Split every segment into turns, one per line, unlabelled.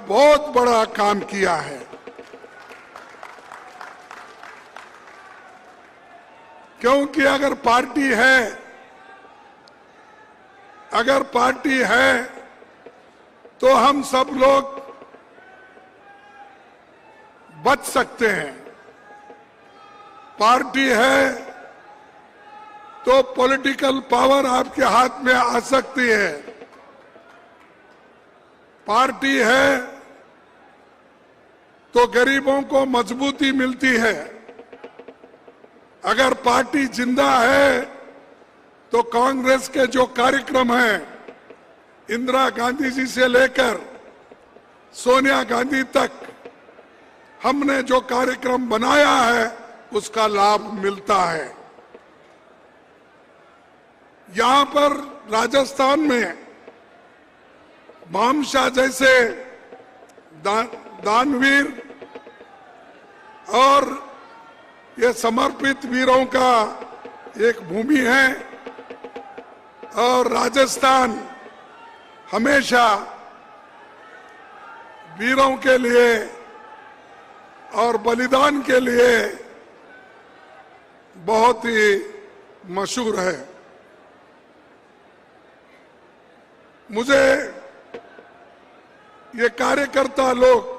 बहुत बड़ा काम किया है। क्योंकि अगर पार्टी है तो हम सब लोग बच सकते हैं। पार्टी है तो पॉलिटिकल पावर आपके हाथ में आ सकती है। पार्टी है तो गरीबों को मजबूती मिलती है। अगर पार्टी जिंदा है तो कांग्रेस के जो कार्यक्रम हैं, इंदिरा गांधी जी से लेकर सोनिया गांधी तक हमने जो कार्यक्रम बनाया है उसका लाभ मिलता है। यहां पर राजस्थान में भामशाह जैसे दानवीर और ये समर्पित वीरों का एक भूमि है और राजस्थान हमेशा वीरों के लिए और बलिदान के लिए बहुत ही मशहूर है। मुझे ये कार्यकर्ता लोग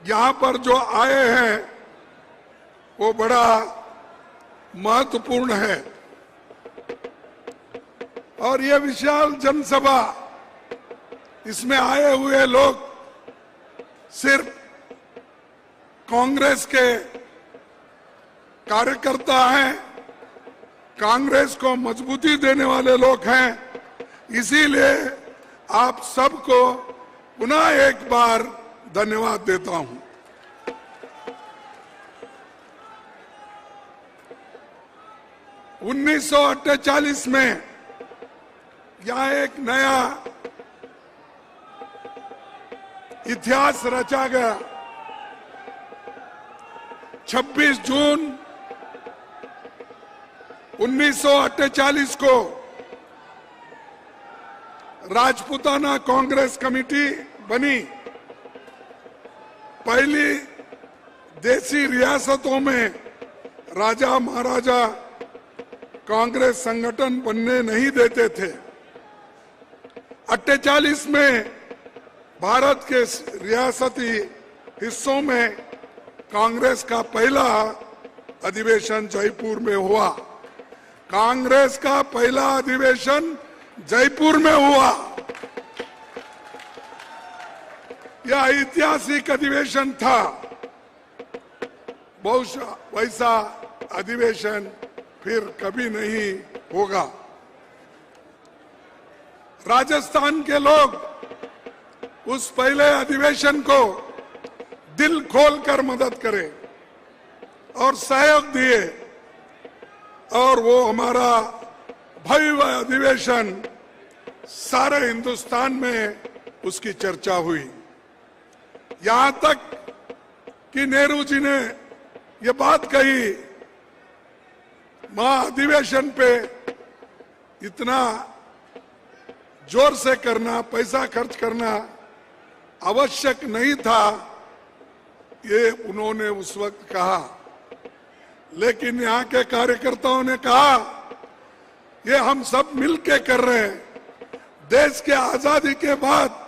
यहां पर जो आए हैं वो बड़ा महत्वपूर्ण है और ये विशाल जनसभा, इसमें आए हुए लोग सिर्फ कांग्रेस के कार्यकर्ता हैं, कांग्रेस को मजबूती देने वाले लोग हैं। इसीलिए आप सबको पुनः एक बार धन्यवाद देता हूं। उन्नीस सौ 48 में यहां एक नया इतिहास रचा गया। 26 जून 1948 को राजपूताना कांग्रेस कमेटी बनी। पहली देसी रियासतों में राजा महाराजा कांग्रेस संगठन बनने नहीं देते थे। 48 में भारत के रियासती हिस्सों में कांग्रेस का पहला अधिवेशन जयपुर में हुआ। कांग्रेस का पहला अधिवेशन जयपुर में हुआ। यह ऐतिहासिक अधिवेशन था। बहुशः वैसा अधिवेशन फिर कभी नहीं होगा। राजस्थान के लोग उस पहले अधिवेशन को दिल खोलकर मदद करे और सहयोग दिए और वो हमारा भव्य अधिवेशन सारे हिंदुस्तान में उसकी चर्चा हुई। यहां तक कि नेहरू जी ने ये बात कही, महाअधिवेशन पे इतना जोर से करना, पैसा खर्च करना आवश्यक नहीं था, ये उन्होंने उस वक्त कहा। लेकिन यहाँ के कार्यकर्ताओं ने कहा ये हम सब मिलके कर रहे हैं। देश के आजादी के बाद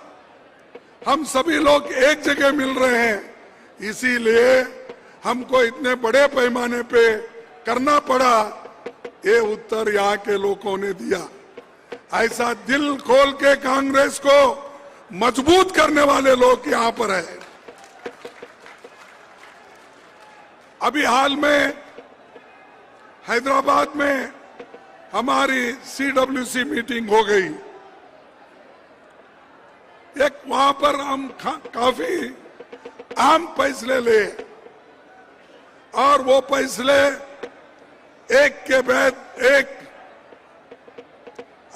हम सभी लोग एक जगह मिल रहे हैं, इसीलिए हमको इतने बड़े पैमाने पे करना पड़ा। ये उत्तर यहाँ के लोगों ने दिया। ऐसा दिल खोल के कांग्रेस को मजबूत करने वाले लोग यहाँ पर है। अभी हाल में हैदराबाद में हमारी CWC मीटिंग हो गई। एक वहां पर हम काफी अहम फैसले ले और वो फैसले एक के बाद एक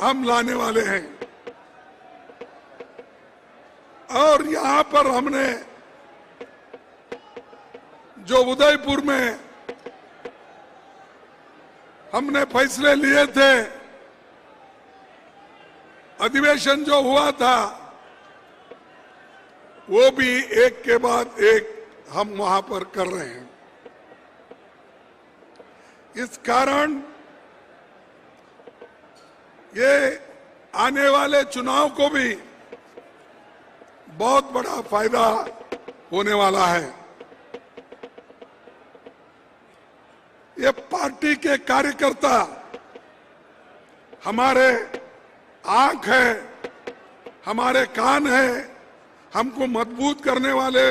हम लाने वाले हैं। और यहां पर हमने जो उदयपुर में हमने फैसले लिए थे, अधिवेशन जो हुआ था वो भी एक के बाद एक हम वहां पर कर रहे हैं। इस कारण ये आने वाले चुनाव को भी बहुत बड़ा फायदा होने वाला है। ये पार्टी के कार्यकर्ता हमारे आंख है, हमारे कान है, हमको मजबूत करने वाले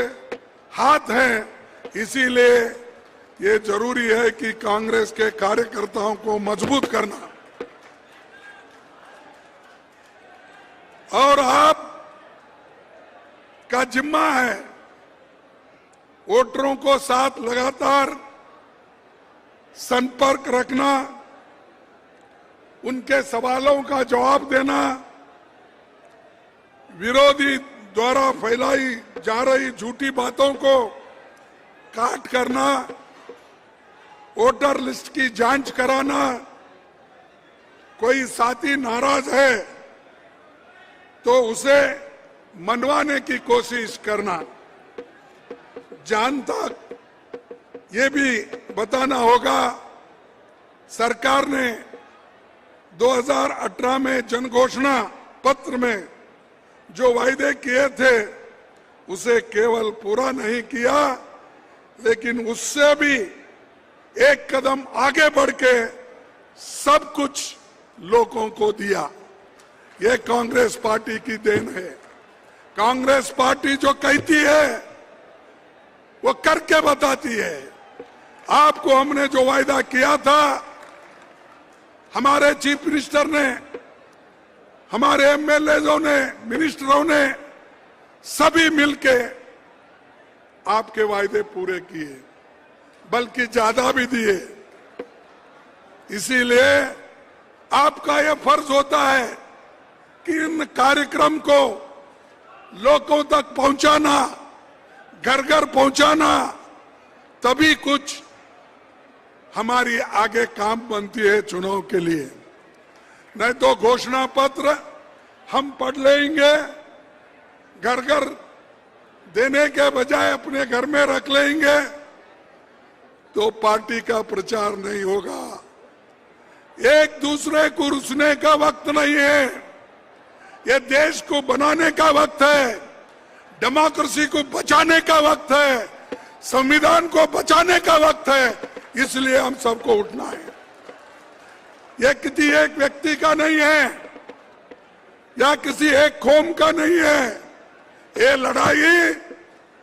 हाथ हैं। इसीलिए ये जरूरी है कि कांग्रेस के कार्यकर्ताओं को मजबूत करना। और आप का जिम्मा है वोटरों को साथ लगातार संपर्क रखना, उनके सवालों का जवाब देना, विरोधी द्वारा फैलाई जा रही झूठी बातों को काट करना, वोटर लिस्ट की जांच कराना, कोई साथी नाराज है तो उसे मनवाने की कोशिश करना। जहां तक ये भी बताना होगा, सरकार ने 2018 में जनघोषणा पत्र में जो वायदे किए थे उसे केवल पूरा नहीं किया, लेकिन उससे भी एक कदम आगे बढ़ के सब कुछ लोगों को दिया। ये कांग्रेस पार्टी की देन है। कांग्रेस पार्टी जो कहती है वो करके बताती है। आपको हमने जो वायदा किया था, हमारे चीफ मिनिस्टर ने, हमारे एमएलएओं ने, मिनिस्टरों ने सभी मिलके आपके वायदे पूरे किए, बल्कि ज्यादा भी दिए। इसीलिए आपका यह फर्ज होता है कि इन कार्यक्रम को लोगों तक पहुंचाना, घर घर पहुंचाना, तभी कुछ हमारी आगे काम बनती है चुनाव के लिए। नहीं तो घोषणा पत्र हम पढ़ लेंगे, घर घर देने के बजाय अपने घर में रख लेंगे, तो पार्टी का प्रचार नहीं होगा। एक दूसरे को रुसने का वक्त नहीं है, ये देश को बनाने का वक्त है, डेमोक्रेसी को बचाने का वक्त है, संविधान को बचाने का वक्त है। इसलिए हम सबको उठना है। यह किसी एक व्यक्ति का नहीं है या किसी एक कौम का नहीं है। ये लड़ाई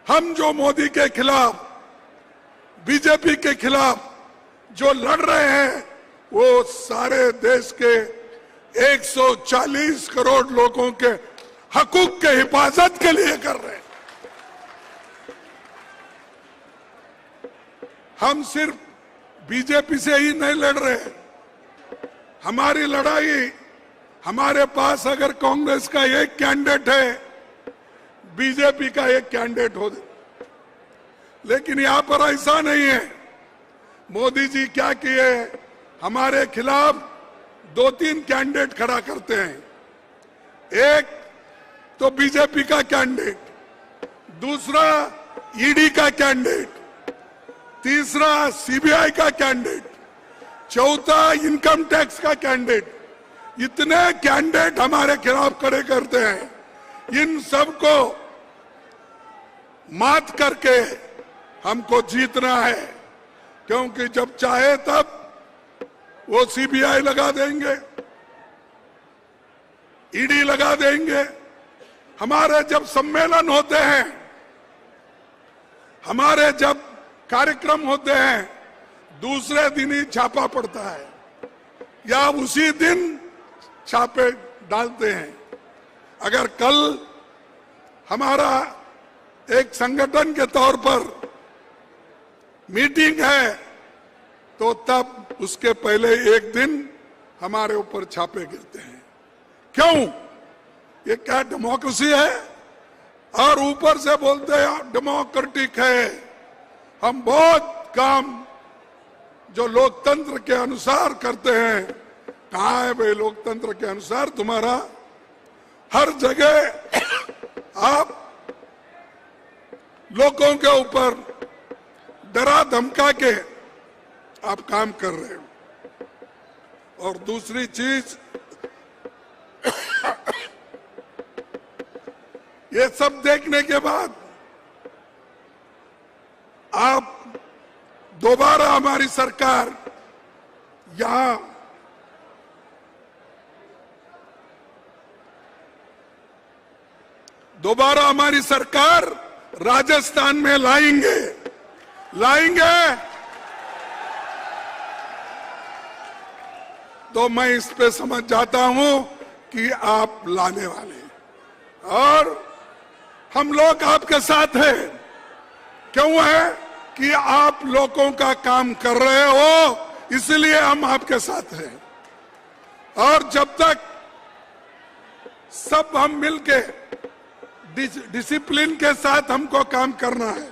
हम जो मोदी के खिलाफ, बीजेपी के खिलाफ जो लड़ रहे हैं, वो सारे देश के 140 करोड़ लोगों के हकूक के हिफाजत के लिए कर रहे हैं। हम सिर्फ बीजेपी से ही नहीं लड़ रहे। हमारी लड़ाई, हमारे पास अगर कांग्रेस का एक कैंडिडेट है, बीजेपी का एक कैंडिडेट हो, लेकिन यहां पर ऐसा नहीं है। मोदी जी क्या किए, हमारे खिलाफ 2-3 कैंडिडेट खड़ा करते हैं। एक तो बीजेपी का कैंडिडेट, दूसरा ईडी का कैंडिडेट, तीसरा सीबीआई का कैंडिडेट, चौथा इनकम टैक्स का कैंडिडेट। इतने कैंडिडेट हमारे खिलाफ खड़े करते हैं। इन सबको मात करके हमको जीतना है, क्योंकि जब चाहे तब वो सीबीआई लगा देंगे, ईडी लगा देंगे। हमारे जब सम्मेलन होते हैं, हमारे जब कार्यक्रम होते हैं, दूसरे दिन ही छापा पड़ता है या उसी दिन छापे डालते हैं। अगर कल हमारा एक संगठन के तौर पर मीटिंग है, तो तब उसके पहले एक दिन हमारे ऊपर छापे गिरते हैं। क्यों? ये क्या डेमोक्रेसी है? और ऊपर से बोलते हैं डेमोक्रेटिक है। हम बहुत काम जो लोकतंत्र के अनुसार करते हैं। कहाँ है भाई लोकतंत्र के अनुसार तुम्हारा? हर जगह आप लोगों के ऊपर डरा धमका के आप काम कर रहे हो। और दूसरी चीज, ये सब देखने के बाद आप दोबारा हमारी सरकार यहां राजस्थान में लाएंगे तो मैं इस पे समझ जाता हूं कि आप लाने वाले हैं और हम लोग आपके साथ हैं। क्यों है कि आप लोगों का काम कर रहे हो, इसलिए हम आपके साथ हैं। और जब तक सब हम मिलके डिसिप्लिन के साथ हमको काम करना है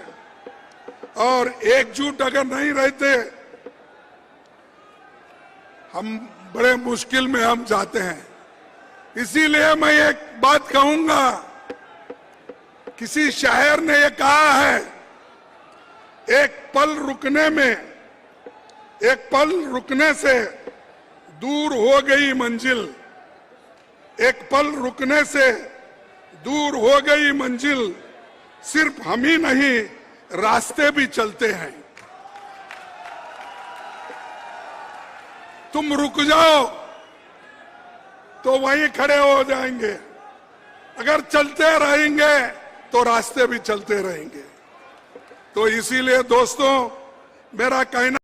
और एकजुट अगर नहीं रहते, हम बड़े मुश्किल में हम जाते हैं। इसीलिए मैं एक बात कहूंगा, किसी शायर ने ये कहा है, एक पल रुकने से दूर हो गई मंजिल, एक पल रुकने से दूर हो गई मंजिल, सिर्फ हम ही नहीं रास्ते भी चलते हैं। तुम रुक जाओ तो वहीं खड़े हो जाएंगे, अगर चलते रहेंगे तो रास्ते भी चलते रहेंगे। तो इसीलिए दोस्तों, मेरा कहना